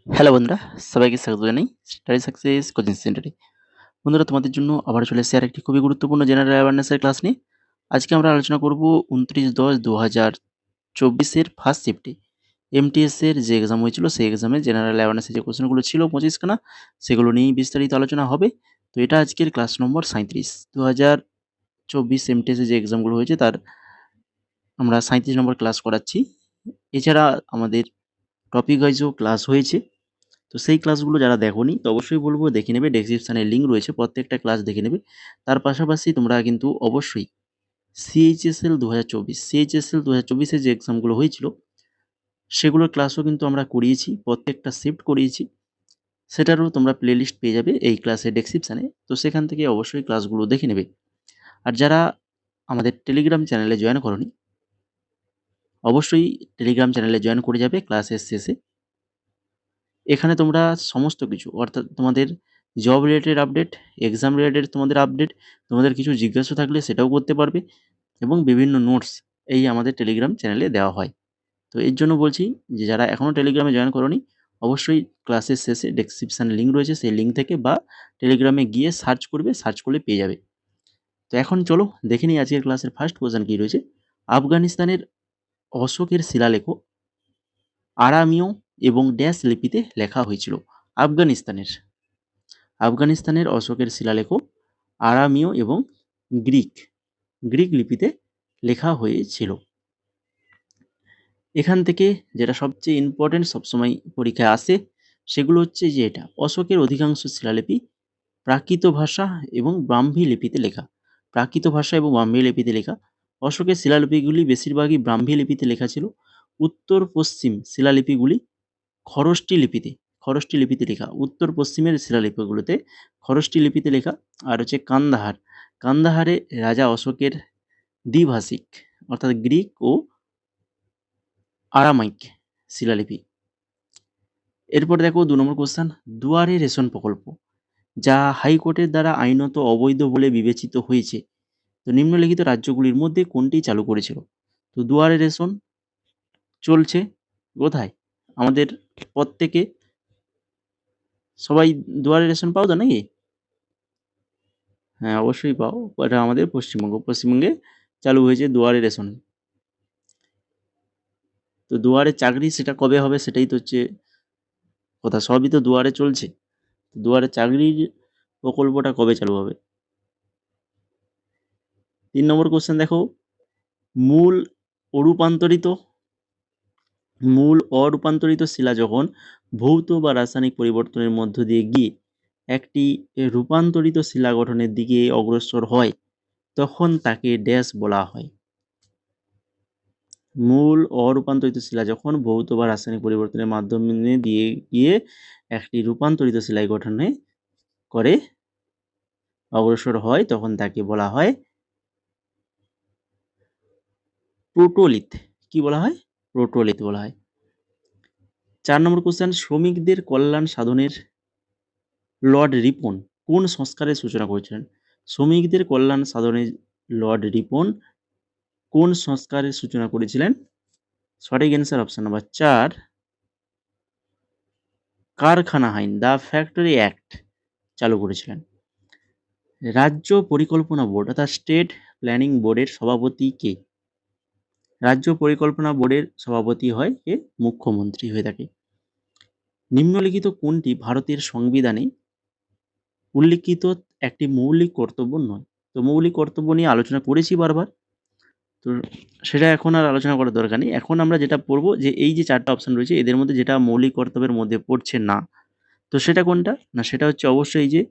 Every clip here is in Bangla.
হ্যালো বন্ধুরা, সবাইকে স্বাগত জানাই স্টাডি সাকসেস কোচিং সেন্টারে। বন্ধুরা, তোমাদের জন্য আবার চলে এসেছি আরেকটি খুবই গুরুত্বপূর্ণ জেনারেল অ্যাওয়ারনেসের ক্লাস নিয়ে। আজকে আমরা আলোচনা করব 29/10/2024 এর ফার্স্ট শিফটে এমটিএস এর যে এক্সাম হয়েছিল সেই এক্সামে জেনারেল অ্যাওয়ারনেসের যে কোশ্চেনগুলো ছিল 25 খানা, সেগুলো নিয়েই বিস্তারিত আলোচনা হবে। তো এটা আজকের ক্লাস নম্বর 37। 2024 এমটিএস এর যে এক্সামগুলো হয়েছে তার আমরা 37 নম্বর ক্লাস করাচ্ছি। এছাড়া আমাদের টপিক ওয়াইজও ক্লাস হয়েছে। তো সেই ক্লাসগুলো যারা দেখোনি তো অবশ্যই বলবো দেখে নেবে, ডেসক্রিপশানে লিঙ্ক রয়েছে, প্রত্যেকটা ক্লাস দেখে নেবে। তার পাশাপাশি তোমরা কিন্তু অবশ্যই সিএইচএসএল 2024 সিএইচএসএল 2024 যে এক্সামগুলো হয়েছিল সেগুলোর ক্লাসও কিন্তু আমরা করিয়েছি, প্রত্যেকটা শিফট করিয়েছি। সেটারও তোমরা প্লেলিস্ট পেয়ে যাবে এই ক্লাসের ডেসক্রিপশানে। তো সেখান থেকে অবশ্যই ক্লাসগুলো দেখে নেবে। আর যারা আমাদের টেলিগ্রাম চ্যানেলে জয়েন করোনি অবশ্যই টেলিগ্রাম চ্যানেলে জয়েন করে যাবে ক্লাসের শেষে। এখানে তোমরা সমস্ত কিছু অর্থাৎ তোমাদের job related update, exam related তোমাদের আপডেট, তোমাদের কিছু জিজ্ঞাসা থাকলে সেটাও করতে পারবে এবং বিভিন্ন নোটস এই আমাদের টেলিগ্রাম চ্যানেলে দেওয়া হয়। তো এর জন্য বলছি যে যারা এখনও টেলিগ্রামে জয়েন করোনি অবশ্যই ক্লাসের শেষে ডেসক্রিপশানে লিঙ্ক রয়েছে, সেই লিঙ্ক থেকে বা টেলিগ্রামে গিয়ে সার্চ করবে, সার্চ করলে পেয়ে যাবে। তো এখন চলো দেখে নিই আজকের ক্লাসের ফার্স্ট কোয়েশ্চেন কী রয়েছে। আফগানিস্তানের অশোকের শিলালেখ আরামীয় এবং ড্যাশ লিপিতে লেখা হয়েছিল। আফগানিস্তানের অশোকের শিলালেখ আরামীয় এবং গ্রিক লিপিতে লেখা হয়েছিল। এখান থেকে যেটা সবচেয়ে ইম্পর্টেন্ট সবসময় পরীক্ষায় আসে সেগুলো হচ্ছে যে এটা অশোকের অধিকাংশ শিলালিপি প্রাকৃত ভাষা এবং ব্রাহ্মী লিপিতে লেখা। অশোকের শিলালিপিগুলি বেশিরভাগই ব্রাহ্মী লিপিতে লেখা ছিল। উত্তর পশ্চিম শিলালিপিগুলি খরষ্টি লিপিতে লেখা। উত্তর পশ্চিমের শিলালিপিগুলোতে খরষ্টি লিপিতে লেখা। আর হচ্ছে কান্দাহারে রাজা অশোকের দ্বিভাষিক অর্থাৎ গ্রিক ও আরামাইক শিলালিপি। এরপর দেখো 2 নম্বর কোশ্চেন, দুয়ারে রেশন প্রকল্প যা হাইকোর্টের দ্বারা আইনত অবৈধ বলে বিবেচিত হয়েছে, তো নিম্নলিখিত রাজ্যগুলির মধ্যে কোনটি চালু করেছিল? তো দুয়ারে রেশন চলছে কোথায়? আমাদের প্রত্যেকে সবাই দুয়ারে রেশন পাও তো নাকি? হ্যাঁ, অবশ্যই পাও। এটা আমাদের পশ্চিমবঙ্গে চালু হয়েছে দুয়ারে রেশন। তো দুয়ারে চাকরি সেটা কবে হবে সেটাই তো হচ্ছে কথা। সবই তো দুয়ারে চলছে। দুয়ারে চাকরির প্রকল্পটা কবে চালু হবে? 3 নম্বর কোশ্চেন দেখো, মূল অরূপান্তরিত শিলা যখন ভৌত বা রাসায়নিক পরিবর্তনের মধ্য দিয়ে গিয়ে একটি রূপান্তরিত শিলা গঠনের দিকে অগ্রসর হয় তখন তাকে ড্যাশ বলা হয়। মূল অরূপান্তরিত শিলা যখন ভৌত বা রাসায়নিক পরিবর্তনের মাধ্যমে দিয়ে গিয়ে একটি রূপান্তরিত শিলা গঠনে করে অগ্রসর হয় তখন তাকে বলা হয় প্রোটোলিথ। কি বলা হয়? প্রোটোলিথ বলা হয়। 4 নম্বর কোশ্চেন, শ্রমিকদের কল্যাণ সাধনের লর্ড রিপন কোন সংস্কারের সূচনা করেছিলেন? শ্রমিকদের কল্যাণ সাধনে লর্ড রিপন কোন সংস্কারের সূচনা করেছিলেন? সঠিক অ্যান্সার অপশন নাম্বার 4, কারখানা আইন দ্য ফ্যাক্টরি অ্যাক্ট চালু করেছিলেন। রাজ্য পরিকল্পনা বোর্ড অর্থাৎ স্টেট প্ল্যানিং বোর্ডের সভাপতি কে? রাজ্য পরিকল্পনা বোর্ডের সভাপতি হয় কে? মুখ্যমন্ত্রী হয়ে থাকে। নিম্নলিখিত কোনটি ভারতের সংবিধানে উল্লিখিত একটি মৌলিক কর্তব্য নয়? তো মৌলিক কর্তব্য নিয়ে আলোচনা করেছি বারবার, তো সেটা এখন আর আলোচনা করার দরকার নেই। এখন আমরা যেটা পড়বো যে এই যে 4টা অপশন রয়েছে এদের মধ্যে যেটা মৌলিক কর্তব্যের মধ্যে পড়ছে না, তো সেটা কোনটা? না সেটা হচ্ছে অবশ্যই যে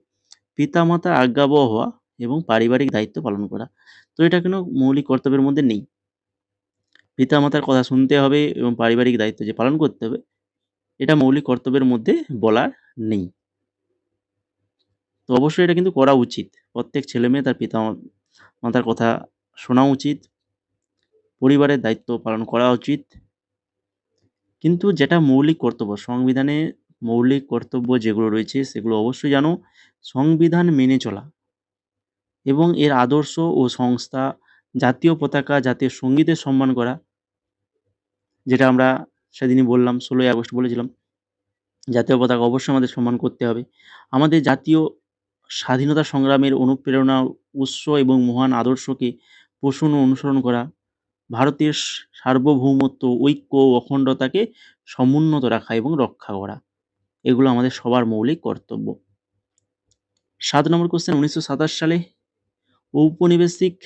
পিতামাতার আজ্ঞাবহ হওয়া এবং পারিবারিক দায়িত্ব পালন করা। তো এটা কোনো মৌলিক কর্তব্যের মধ্যে নেই। পিতামাতার কথা শুনতে হবে এবং পারিবারিক দায়িত্ব যে পালন করতে হবে এটা মৌলিক কর্তব্যের মধ্যে বলা নেই। তো অবশ্যই এটা কিন্তু করা উচিত। প্রত্যেক ছেলেমেয়ে তার পিতামাতার কথা শোনা উচিত, পরিবারের দায়িত্ব পালন করা উচিত। কিন্তু যেটা মৌলিক কর্তব্য, সংবিধানে মৌলিক কর্তব্য যেগুলো রয়েছে সেগুলো অবশ্যই জানো। সংবিধান মেনে চলা এবং এর আদর্শ ও সংস্থা, জাতীয় পতাকা, জাতীয় সঙ্গীতের সম্মান করা, যেটা আমরা সেদিনই বললাম 16ই আগস্ট বলেছিলাম। জাতীয় পতাকা অবশ্যই আমাদের সম্মান করতে হবে। আমাদের জাতীয় স্বাধীনতা সংগ্রামের অনুপ্রেরণা, উৎস এবং মহান আদর্শকে পোষণ ও অনুসরণ করা, ভারতের সার্বভৌমত্ব, ঐক্য ও অখণ্ডতাকে সমুন্নত রাখা এবং রক্ষা করা। এগুলো আমাদের সবার মৌলিক কর্তব্য। ৭ নম্বর কোয়েশ্চেন, ১৯২৭ সালে ঔপনিবেশিক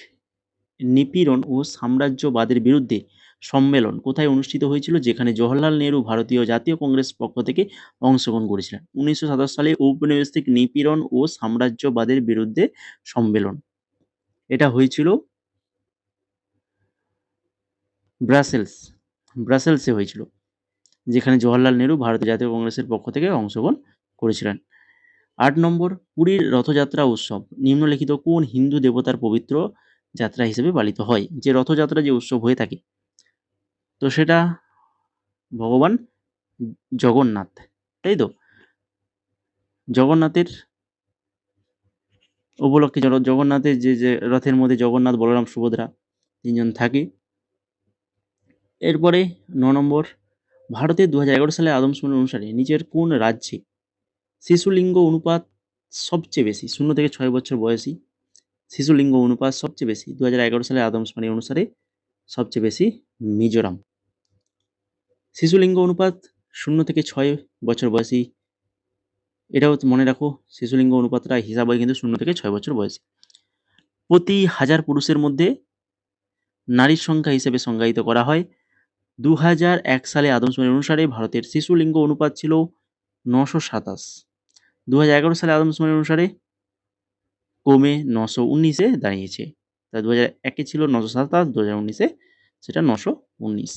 নিপীড়ন ও সাম্রাজ্যবাদের বিরুদ্ধে সম্মেলন কোথায় অনুষ্ঠিত হয়েছিল, যেখানে জওহরলাল নেহরু ভারতীয় জাতীয় কংগ্রেস পক্ষ থেকে অংশগ্রহণ করেছিলেন? ১৯২৭ সালে ঔপনিবেশিক নিপীড়ন ও সাম্রাজ্যবাদের বিরুদ্ধে সম্মেলন, এটা হয়েছিল ব্রাসেলসে হয়েছিল, যেখানে জওহরলাল নেহরু ভারতীয় জাতীয় কংগ্রেসের পক্ষ থেকে অংশগ্রহণ করেছিলেন। ৮ নম্বর, পুরীর রথযাত্রা উৎসব নিম্নলিখিত কোন হিন্দু দেবতার পবিত্র যাত্রা হিসেবে পালিত হয়? যে রথযাত্রা যে উৎসব হয়ে থাকে, তো সেটা ভগবান জগন্নাথ, তাই তো? জগন্নাথের উপলক্ষে জগন্নাথের যে রথের মধ্যে জগন্নাথ, বলরাম, সুভদ্রা তিনজন থাকে। এরপরে ৯ নম্বর, ভারতের ২০১১ সালের আদমশুমারি অনুসারে নিচের কোন রাজ্যে শিশুলিঙ্গ অনুপাত সবচেয়ে বেশি? 0 থেকে 6 বছর বয়সী শিশুলিঙ্গ অনুপাত সবচেয়ে বেশি ২০১১ সালের আদমশুমারি অনুসারে সবচেয়ে বেশি মিজোরাম। শিশুলিঙ্গ অনুপাত 0 থেকে 6 বছর বয়সী, এটাও মনে রাখো, শিশুলিঙ্গ অনুপাতটা হিসাব হয় কিন্তু 0 থেকে 6 বছর বয়সী। প্রতি 1000 পুরুষের মধ্যে নারীর সংখ্যা হিসেবে সংজ্ঞায়িত করা হয়। 2001 সালে আদমশুমারি অনুসারে ভারতের শিশুলিঙ্গ অনুপাত ছিল 927। 2011 সালে আদমশুমারি অনুসারে কমে 919-এ দাঁড়িয়েছে। তা 2001-এ ছিল 927, 2019-এ সেটা 919।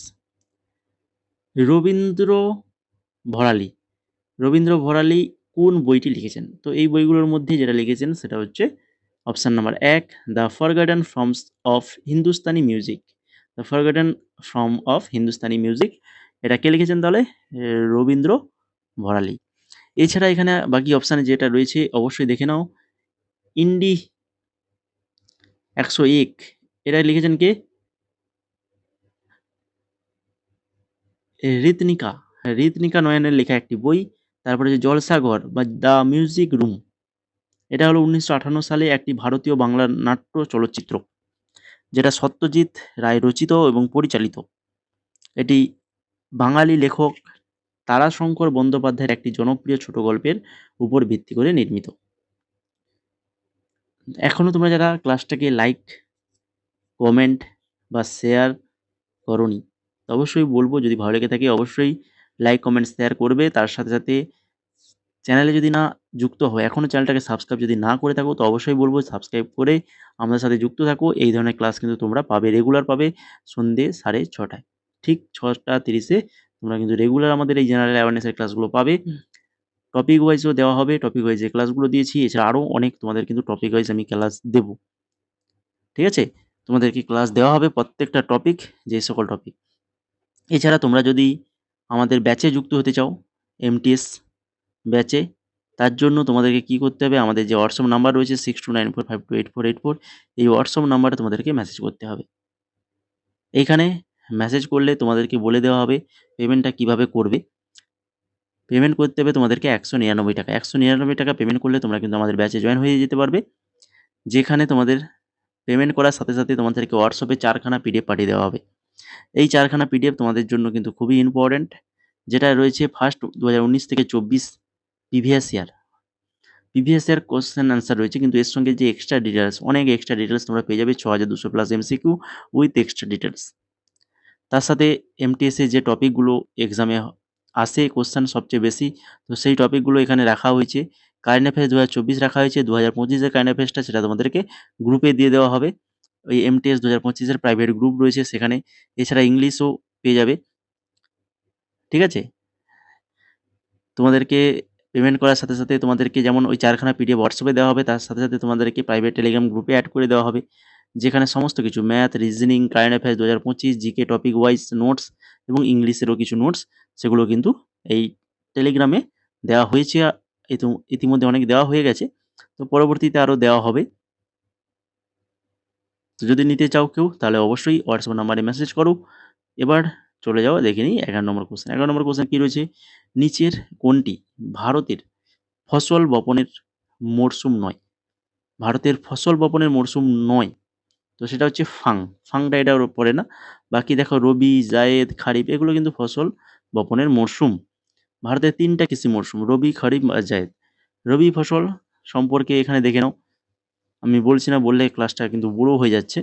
রবীন্দ্র ভরালী কোন বইটি লিখেছেন? তো এই বইগুলোর মধ্যে যেটা লিখেছেন সেটা হচ্ছে option number 1, the forgotten forms of Hindustani music. The forgotten form of Hindustani music, এটা কে লিখেছেন তাহলে? রবীন্দ্র ভরালী। এছাড়া এখানে বাকি অপশানে যেটা রয়েছে অবশ্যই দেখে নাও। ইন্ডি 101, এটা লিখেছেন কে? ঋতনিকা নয়নের লেখা একটি বই। তারপরে যে জলসাঘর বা দ্য মিউজিক রুম, এটা হলো 1958 সালে একটি ভারতীয় বাংলা নাট্য চলচ্চিত্র, যেটা সত্যজিৎ রায় রচিত এবং পরিচালিত। এটি বাঙালি লেখক তারাশঙ্কর বন্দ্যোপাধ্যায়ের একটি জনপ্রিয় ছোট গল্পের উপর ভিত্তি করে নির্মিত। এখনো তোমরা যারা ক্লাসটাকে লাইক, কমেন্ট বা শেয়ার করনি, তো অবশ্যই বলবো যদি ভালো লেগে থাকে অবশ্যই লাইক, কমেন্ট, শেয়ার করবে। তার সাথে সাথে চ্যানেলে যদি না যুক্ত হয়, এখনও চ্যানেলটাকে সাবস্ক্রাইব যদি না করে থাকো, তো অবশ্যই বলবো সাবস্ক্রাইব করে আমাদের সাথে যুক্ত থাকো। এই ধরনের ক্লাস কিন্তু তোমরা পাবে, রেগুলার পাবে সন্ধ্যে 6:30, ঠিক 6:30-এ তোমরা কিন্তু রেগুলার আমাদের এই জেনারেল অ্যাওয়ারনেসের ক্লাসগুলো পাবে। টপিক ওয়াইজও দেওয়া হবে, টপিক ওয়াইজ যে ক্লাসগুলো দিয়েছি, এছাড়া আরও অনেক তোমাদের কিন্তু টপিক ওয়াইজ আমি ক্লাস দেবো, ঠিক আছে? তোমাদেরকে ক্লাস দেওয়া হবে প্রত্যেকটা টপিক, যে সকল টপিক। এছাড়া তোমরা যদি আমাদের ব্যাচে যুক্ত হতে চাও, এমটিএস ব্যাচে, তার জন্য তোমাদেরকে কি করতে হবে, আমাদের যে হোয়াটসঅ্যাপ নাম্বার রয়েছে 6294528484, এই হোয়াটসঅ্যাপ নাম্বারে তোমাদেরকে মেসেজ করতে হবে। এইখানে মেসেজ করলে তোমাদেরকে বলে দেওয়া হবে পেমেন্টটা কিভাবে করবে। পেমেন্ট করতে হবে তোমাদেরকে 199 টাকা। 199 টাকা পেমেন্ট করলে তোমরা কিন্তু আমাদের ব্যাচে জয়েন হয়ে যেতে পারবে, যেখানে তোমাদের পেমেন্ট করার সাথে সাথে তোমাদেরকে হোয়াটসঅ্যাপে 4খানা পিডিএফ পাঠিয়ে দেওয়া হবে। এই 4খানা পিডিএফ তোমাদের জন্য কিন্তু খুবই ইম্পর্ট্যান্ট, যেটা রয়েছে ফার্স্ট 2019 থেকে 24 প্রিভিয়াস ইয়ার কোশ্চেন অ্যান্সার রয়েছে, কিন্তু এর সঙ্গে যে এক্সট্রা ডিটেলস, অনেক এক্সট্রা ডিটেলস তোমরা পেয়ে যাবে, 6200+ এমসিকিউ উইথ এক্সট্রা ডিটেলস। তার সাথে এমটিএসে যে টপিকগুলো এক্সামে আসে কোশ্চেন সবচেয়ে বেশি, তো সেই টপিকগুলো এখানে রাখা হয়েছে। কারেন্ট অ্যাফেয়ার্স 2024 রাখা হয়েছে, 2025-এর কারেন্ট অ্যাফেয়ার্সটা সেটা তোমাদেরকে গ্রুপে দিয়ে দেওয়া হবে। ওই এমটিএস 2025-এর প্রাইভেট গ্রুপ রয়েছে সেখানে। এছাড়া ইংলিশও পেয়ে যাবে, ঠিক আছে? তোমাদেরকে পেমেন্ট করার সাথে সাথে তোমাদেরকে যেমন ওই 4খানা পিডিএফ হোয়াটসঅ্যাপে দেওয়া হবে, তার সাথে সাথে তোমাদেরকে প্রাইভেট টেলিগ্রাম গ্রুপে অ্যাড করে দেওয়া হবে, যেখানে সমস্ত কিছু math, reasoning, current affairs 2025, GK topic wise notes এবং ইংলিশেরও কিছু নোটস, সেগুলো কিন্তু এই টেলিগ্রামে দেওয়া হয়েছে। ইতিমধ্যে অনেক দেওয়া হয়ে গেছে, তো পরবর্তীতে আরও দেওয়া হবে। তো যদি নিতে চাও কেউ, তাহলে অবশ্যই হোয়াটসঅ্যাপ নাম্বারে মেসেজ করো। এবার চলে যাওয়া দেখে নিই 11 নম্বর কোশ্চেন। 11 নম্বর কোশ্চেন কি রয়েছে, নিচের কোনটি ভারতের ফসল বপনের মরশুম নয়? ভারতের ফসল বপনের মরশুম নয়, তো সেটা হচ্ছে ফাংটা এটা পড়ে না। বাকি দেখো রবি, জায়েদ, খারিফ এগুলো কিন্তু ফসল বপনের মরশুম। ভারতের 3টা কৃষি মরশুম, রবি, খারিফ আর জায়েদ। রবি ফসল সম্পর্কে এখানে দেখে নাও, আমি বলছি না, বললে ক্লাসটা কিন্তু বুড়ো হয়ে যাচ্ছে।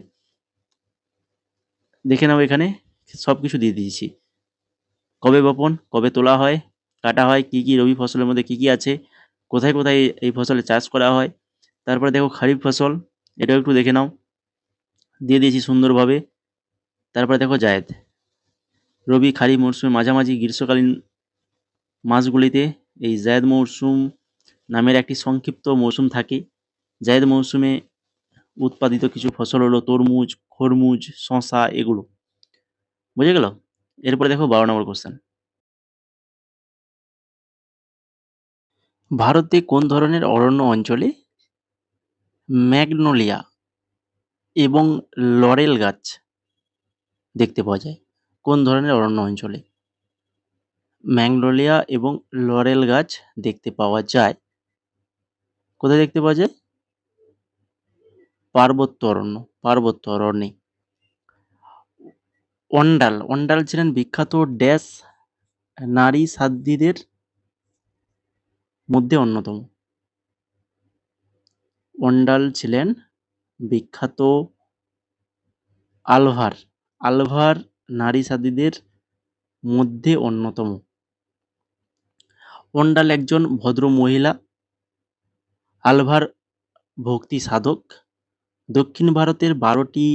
দেখে নাও, এখানে সব কিছু দিয়ে দিয়েছি, কবে বপন, কবে তোলা হয়, কাটা হয়, কি কি রবি ফসলের মধ্যে কি কি আছে, কোথায় কোথায় এই ফসলের চাষ করা হয়। তারপরে দেখো খারিফ ফসল, এটাও একটু দেখে নাও, দিয়ে দিয়েছি সুন্দরভাবে। তারপরে দেখো জায়েদ, রবি খারিফ মরশুমের মাঝামাঝি গ্রীষ্মকালীন মাসগুলিতে এই জায়েদ মরশুম নামের একটি সংক্ষিপ্ত মৌসুম থাকে। জায়েদ মৌসুমে উৎপাদিত কিছু ফসল হলো তরমুজ, খরমুজ, শশা এগুলো। বুঝে গেল? এরপরে দেখো 12 নম্বর কোশ্চেন। ভারতে কোন ধরনের অরণ্য অঞ্চলে ম্যাগনোলিয়া এবং লরেল গাছ দেখতে পাওয়া যায়? কোন ধরনের অরণ্য অঞ্চলে ম্যাগনোলিয়া এবং লরেল গাছ দেখতে পাওয়া যায়? কোথায় দেখতে পাওয়া যায়? পার্বত্য অরণ্যে। অন্ডাল ছিলেন বিখ্যাত ড্যাশ নারী সাধ্বীদের মধ্যে অন্যতম। অন্ডাল ছিলেন বিখ্যাত আলভার নারী সাধ্বীদের মধ্যে অন্যতম। অন্ডাল একজন ভদ্র মহিলা আলভার ভক্তি সাধক। দক্ষিণ ভারতের 12টি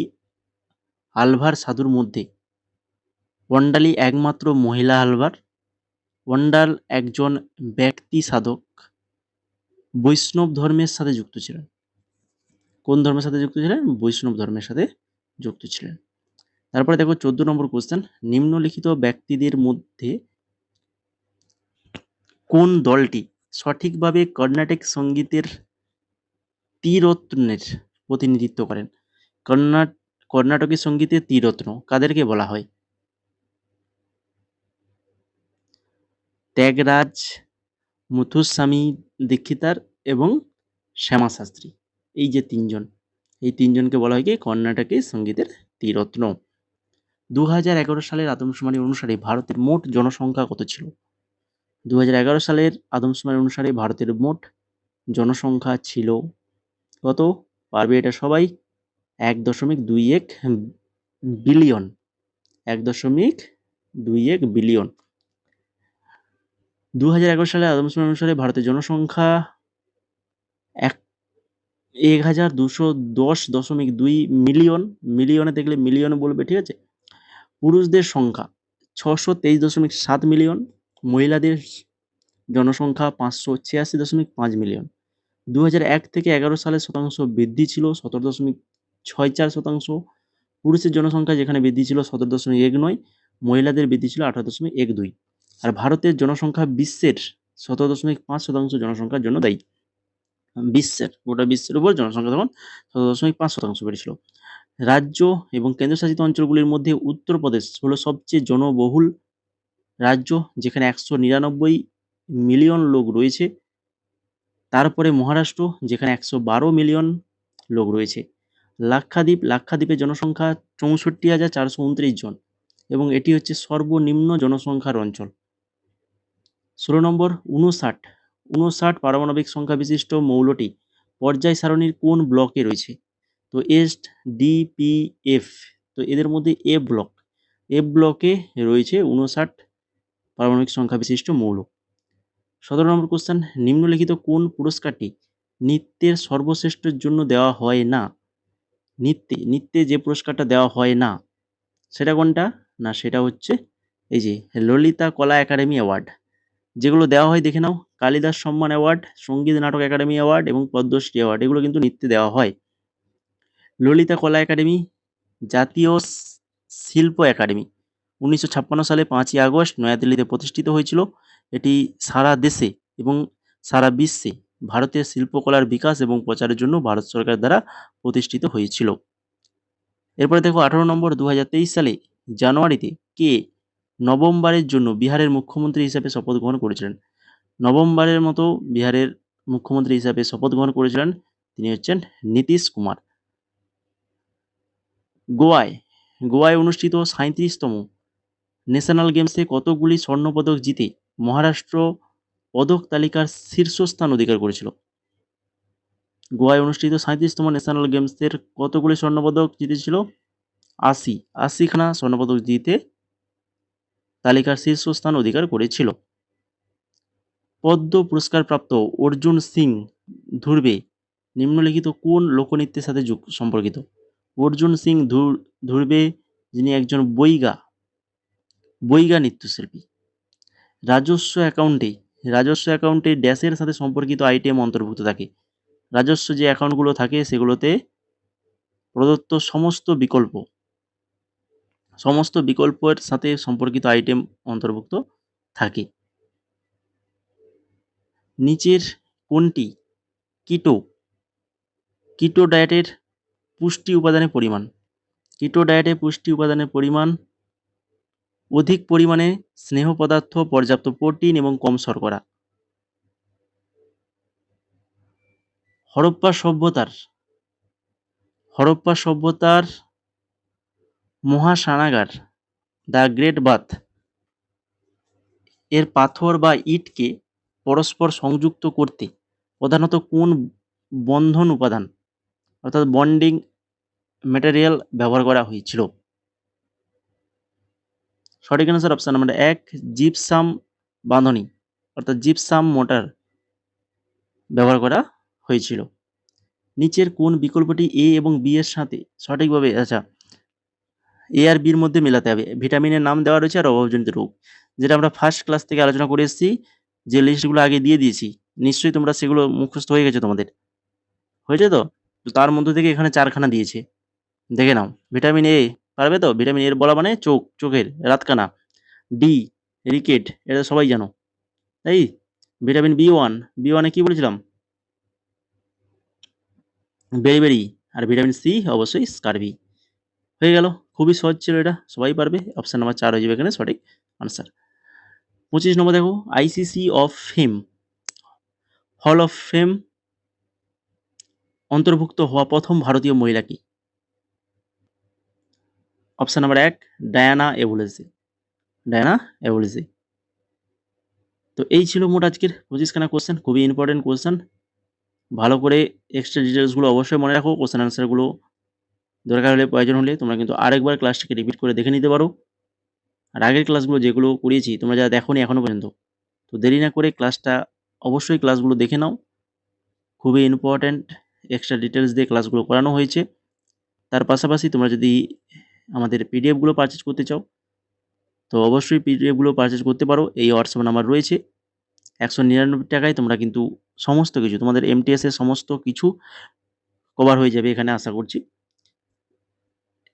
আলভার সাধুর মধ্যে অন্ডালই একমাত্র মহিলা আলভার। অন্ডাল একজন ব্যক্তি সাধক, বৈষ্ণব ধর্মের সাথে যুক্ত ছিলেন। কোন ধর্মের সাথে যুক্ত ছিলেন? বৈষ্ণব ধর্মের সাথে যুক্ত ছিলেন। তারপরে দেখো 14 নম্বর কোশ্চেন, নিম্নলিখিত ব্যক্তিদের মধ্যে কোন দলটি সঠিকভাবে কর্ণাটিক সঙ্গীতের ত্রিরত্নের প্রতিনিধিত্ব করেন? কর্ণাটকী সঙ্গীতের ত্রিরত্ন কাদেরকে বলা হয়? ত্যাগরাজ, মুথুস্বামী দীক্ষিতার এবং শ্যামা শাস্ত্রী। এই যে তিনজন, এই তিনজনকে বলা হয় কি কর্ণাটকী সঙ্গীতের ত্রিরত্ন। 2011 সালের আদমশুমারি অনুসারে ভারতের মোট জনসংখ্যা কত ছিল? 2011 সালের আদমশুমারি অনুসারে ভারতের মোট জনসংখ্যা ছিল কত? পারবে এটা সবাই, 1.21 বিলিয়ন। 1.21 বিলিয়ন। 2011 সালের আদমশুমারি অনুসারে ভারতের জনসংখ্যা 1210.2 মিলিয়ন। মিলিয়নে দেখলে মিলিয়নে বলবে, ঠিক আছে? পুরুষদের সংখ্যা 623.7 মিলিয়ন। মহিলাদের জনসংখ্যা 586.5 মিলিয়ন। 2001 থেকে 11 সালের শতাংশ বৃদ্ধি ছিল 17.64%। পুরুষের জনসংখ্যা যেখানে বৃদ্ধি ছিল 17.19, মহিলাদের বৃদ্ধি ছিল 18.12। আর ভারতের জনসংখ্যা বিশ্বের 17.5% জনসংখ্যার জন্য দায়ী। গোটা বিশ্বের উপর জনসংখ্যা তখন 17.5% বেড়েছিল। রাজ্য এবং কেন্দ্রশাসিত অঞ্চলগুলির মধ্যে উত্তরপ্রদেশ হলো সবচেয়ে জনবহুল রাজ্য, যেখানে 199 মিলিয়ন লোক রয়েছে। তারপরে মহারাষ্ট্র, যেখানে 112 মিলিয়ন লোক রয়েছে। লাক্ষাদ্বীপের জনসংখ্যা 64,429 জন এবং এটি হচ্ছে সর্বনিম্ন জনসংখ্যার অঞ্চল। 16 নম্বর, 59 পারমাণবিক সংখ্যা বিশিষ্ট মৌলটি পর্যায় সারণীর কোন ব্লকে রয়েছে? তো SDPF, তো এদের মধ্যে এফ ব্লকে রয়েছে 59 পারমাণবিক সংখ্যা বিশিষ্ট মৌল। 17 নম্বর কোশ্চেন, নিম্নলিখিত কোন পুরস্কারটি নৃত্যের সর্বশ্রেষ্ঠের জন্য দেওয়া হয় না? নৃত্যে যে পুরস্কারটা দেওয়া হয় না সেটা কোনটা? না, সেটা হচ্ছে এই যে ললিতা কলা একাডেমি অ্যাওয়ার্ড। যেগুলো দেওয়া হয় দেখে নাও, কালিদাস সম্মান অ্যাওয়ার্ড, সঙ্গীত নাটক একাডেমি অ্যাওয়ার্ড এবং পদ্মশ্রী অ্যাওয়ার্ড, এগুলো কিন্তু নৃত্যে দেওয়া হয়। ললিতা কলা একাডেমি, জাতীয় শিল্প একাডেমি 1956 সালে 5ই আগস্ট নয়াদিল্লিতে প্রতিষ্ঠিত হয়েছিল। এটি সারা দেশে এবং সারা বিশ্বে ভারতের শিল্পকলার বিকাশ এবং প্রচারের জন্য ভারত সরকার দ্বারা প্রতিষ্ঠিত হয়েছিল। এরপরে দেখো 18 নম্বর, 2023 সালে জানুয়ারিতে কে নবমবারের জন্য বিহারের মুখ্যমন্ত্রী হিসাবে শপথ গ্রহণ করেছিলেন? নবমবারের মতো বিহারের মুখ্যমন্ত্রী হিসাবে শপথ গ্রহণ করেছিলেন তিনি হচ্ছেন নীতিশ কুমার। গোয়ায় অনুষ্ঠিত 37তম ন্যাশনাল গেমসে কতগুলি স্বর্ণপদক জিতে মহারাষ্ট্র পদক তালিকার শীর্ষস্থান অধিকার করেছিল? গোয়ায় অনুষ্ঠিত 37তম ন্যাশনাল গেমসের কতগুলি স্বর্ণপদক জিতেছিল? ৮০খানা স্বর্ণপদক জিতে তালিকার শীর্ষস্থান অধিকার করেছিল। পদ্ম পুরস্কার প্রাপ্ত অর্জুন সিং ধুরবে নিম্নলিখিত কোন লোকনৃত্যের সাথে সম্পর্কিত? অর্জুন সিং ধুরবে যিনি একজন বৈগা নৃত্যশিল্পী। রাজস্ব অ্যাকাউন্টে ড্যাশের সাথে সম্পর্কিত আইটেম অন্তর্ভুক্ত থাকে। রাজস্ব যে অ্যাকাউন্টগুলো থাকে সেগুলোতে প্রদত্ত সমস্ত বিকল্পের সাথে সম্পর্কিত আইটেম অন্তর্ভুক্ত থাকে। নিচের কোনটি কিটো ডায়েটের পুষ্টি উপাদানের পরিমাণ? কিটো ডায়েটে পুষ্টি উপাদানের পরিমাণ অধিক পরিমাণে স্নেহ পদার্থ, পর্যাপ্ত প্রোটিন এবং কম শর্করা। হরপ্পা সভ্যতার মহাসানাগার দ্য গ্রেট বাথ এর পাথর বা ইটকে পরস্পর সংযুক্ত করতে প্রধানত কোন বন্ধন উপাদান অর্থাৎ বন্ডিং ম্যাটেরিয়াল ব্যবহার করা হয়েছিল? সঠিক answer option number ১, gypsum bandhani অর্থাৎ জিপসাম মোটার ব্যবহার করা হয়েছিল। নিচের কোন বিকল্পটি এ এবং বি এর সাথে সঠিকভাবে এ আর বির মধ্যে মেলাতে হবে? ভিটামিনের নাম দেওয়া রয়েছে আর অভাবজনিত রোগ, যেটা আমরা ফার্স্ট ক্লাস থেকে আলোচনা করে এসেছি, যে লিস্টগুলো আগে দিয়ে দিয়েছি, নিশ্চয়ই তোমরা সেগুলো মুখস্থ হয়ে গেছে তোমাদের, হয়েছে তো? তার মধ্যে থেকে এখানে 4খানা দিয়েছে, দেখে নাও। ভিটামিন এ পারবে তো? ভিটামিন এর বলা মানে চোখের রাতকানা। ডি রিকেট, এটা সবাই জানো, তাই? ভিটামিন বি ওয়ানে কি বলেছিলাম? বেরি। আর ভিটামিন সি অবশ্যই স্কারবি। হয়ে গেল, খুবই সহজ ছিল এটা, সবাই পারবে। অপশন নাম্বার 4 হয়ে যাবে এখানে সঠিক আনসার। 25 নম্বর দেখো, আইসিসি হল অফ ফেম অন্তর্ভুক্ত হওয়া প্রথম ভারতীয় মহিলা কি? Option number 1, Diana Edulji. তো এই ছিল মোট আজকের 25খানা কোশ্চেন, খুবই ইম্পর্টেন্ট কোশ্চেন। ভালো করে এক্সট্রা ডিটেলসগুলো অবশ্যই মনে রাখো। কোশ্চেন আনসারগুলো দরকার হলে, প্রয়োজন হলে তোমরা কিন্তু আরেকবার ক্লাসটাকে রিপিট করে দেখে নিতে পারো। আর আগের ক্লাসগুলো যেগুলো করিয়েছি তোমরা যারা দেখোনি এখনো পর্যন্ত, তো দেরি না করে অবশ্যই ক্লাসগুলো দেখে নাও। খুবই ইম্পর্ট্যান্ট এক্সট্রা ডিটেলস দিয়ে ক্লাসগুলো করানো হয়েছে। তার পাশাপাশি তোমরা যদি আমাদের পিডিএফগুলো পারচেজ করতে চাও তো অবশ্যই পিডিএফগুলো পারচেজ করতে পারো। এই হোয়াটসঅ্যাপ নাম্বার রয়েছে। 199 টাকায় তোমরা কিন্তু সমস্ত কিছু, তোমাদের এমটিএস এর সমস্ত কিছু কভার হয়ে যাবে এখানে, আশা করছি।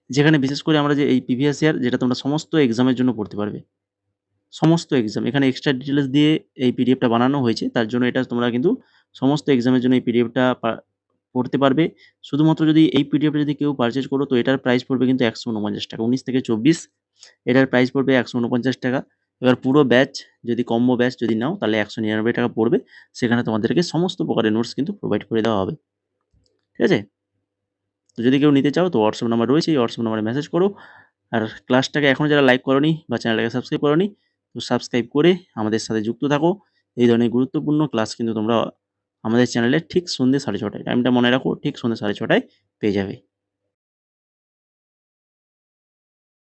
যেখানে বিশেষ করে আমরা যে এই প্রিভিয়াস ইয়ার, যেটা তোমরা সমস্ত এক্সামের জন্য পড়তে পারবে, সমস্ত এক্সাম এখানে এক্সট্রা ডিটেলস দিয়ে এই পিডিএফটা বানানো হয়েছে। তার জন্য এটা তোমরা কিন্তু সমস্ত এক্সামের জন্য এই পিডিএফটা পড়তে পারবে। শুধুমাত্র যদি এই পিডিএফটা যদি কেউ পারচেজ করো তো এটার প্রাইস পড়বে কিন্তু 149 টাকা। 19 থেকে 24 এটার প্রাইস পড়বে 149 টাকা। এবার পুরো ব্যাচ যদি কম্বো ব্যাচ যদি নাও তাহলে 199 টাকা পড়বে। সেখানে তোমাদেরকে সমস্ত প্রকারের নোটস কিন্তু প্রোভাইড করে দেওয়া হবে, ঠিক আছে? তো যদি কেউ নিতে চাও তো হোয়াটসঅ্যাপ নাম্বার রয়েছে, এই হোয়াটসঅ্যাপ নাম্বারে মেসেজ করো। আর ক্লাসটাকে এখনও যারা লাইক করোনি বা চ্যানেলটাকে সাবস্ক্রাইব করোনি তো সাবস্ক্রাইব করে আমাদের সাথে যুক্ত থাকো। এই ধরনের গুরুত্বপূর্ণ ক্লাস কিন্তু তোমরা আমাদের চ্যানেলে ঠিক সন্ধ্যে 6:30টায়, টাইমটা মনে রাখো, ঠিক সন্ধ্যে 6:30টায় পেয়ে যাবে।